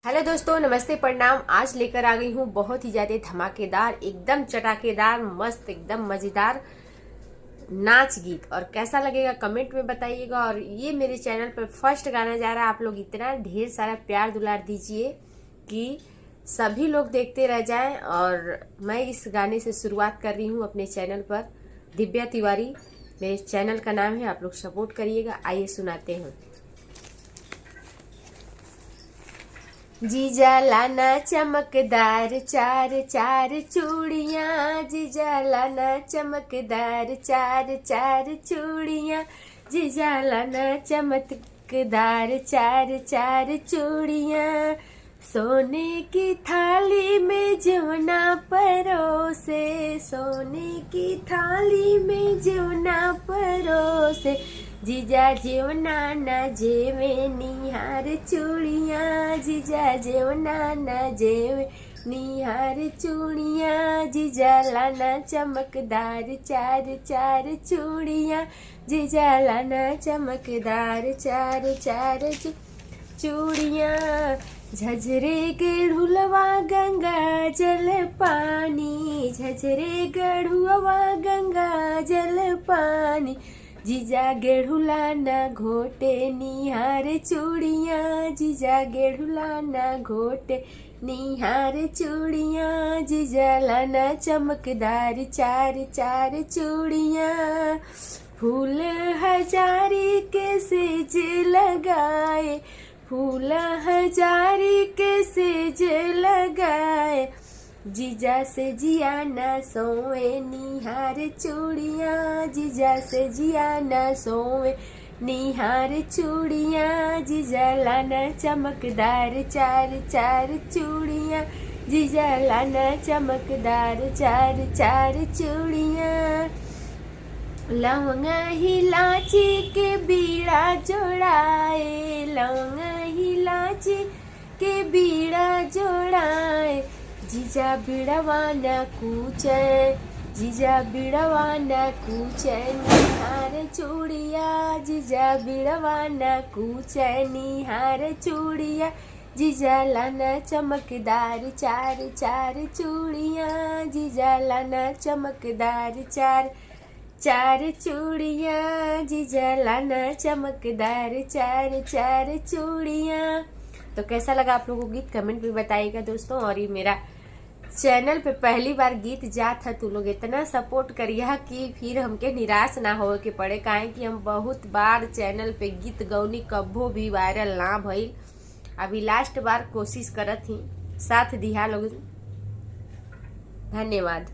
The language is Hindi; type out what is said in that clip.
हेलो दोस्तों, नमस्ते, प्रणाम। आज लेकर आ गई हूँ बहुत ही ज्यादा धमाकेदार, एकदम चटाकेदार, मस्त, एकदम मजेदार नाच गीत। और कैसा लगेगा कमेंट में बताइएगा। और ये मेरे चैनल पर फर्स्ट गाना जा रहा है। आप लोग इतना ढेर सारा प्यार दुलार दीजिए कि सभी लोग देखते रह जाएं। और मैं इस गाने से शुरुआत कर रही हूँ अपने चैनल पर। दिव्या तिवारी मेरे चैनल का नाम है, आप लोग सपोर्ट करिएगा। आइए सुनाते हैं। जीजा लाना चमकदार चार चार चूड़ियाँ, जीजा लाना चमकदार चार चार चूड़ियाँ, जीजा लाना चमकदार चार चार चूड़ियाँ। सोने की थाली में जवना परोसे, सोने की थाली में जवना परोसे, जीजा जेवना न जेवे निहार चूड़ियाँ, जीजा जेवना न जेवे निहार चूड़ियाँ, जीजा लाना चमकदार चार चार चूड़ियाँ, जीजा लाना चमकदार चार चार चूड़ियाँ। झझरे गढ़ुलवा गंगा जल पानी, झझरे गढ़ुआ गंगा जल पानी, जीजा गेढ़ुला न घोटे निहार चूड़ियाँ, जीजा गेढ़ुला न घोटे निहार चूड़ियाँ, जीजा लाना चमकदार चार चार चूड़ियाँ। फूल हजारी के सेज लगाए, फूल हजारी के सेज लगाए, जीजा से जिया न सोए निहार चूड़ियाँ, जीजा से जिया न सोए निहार चूड़ियाँ, जीजा लाना चमकदार चार चार चूड़ियाँ, जीजा लाना चमकदार चार चार चूड़ियाँ। लौंगा इलायची के बीड़ा जोड़ाए, लौंगा इलायची के बीड़ा जोड़ाए, जीजा बिड़वा न कूचे, जीजा बिड़वा न कूचे निहार चूड़िया, जीजा बिड़वा न कूचे निहार चूड़िया, जीजा लाना चमकदार चार चार चूड़िया, जीजा लाना चमकदार चार चार चूड़िया, जीजा लाना चमकदार चार चार चूड़िया। तो कैसा लगा आप लोगों को गीत कमेंट में बताइएगा दोस्तों। और ये मेरा चैनल पे पहली बार गीत जात है, तो लोग इतना सपोर्ट करिए कि फिर हमके निराश ना हो के पड़े। काहे कि हम बहुत बार चैनल पे गीत गौनी कब्बो भी वायरल ना भइल। अभी लास्ट बार कोशिश करत ही, साथ दिहा लोग। धन्यवाद।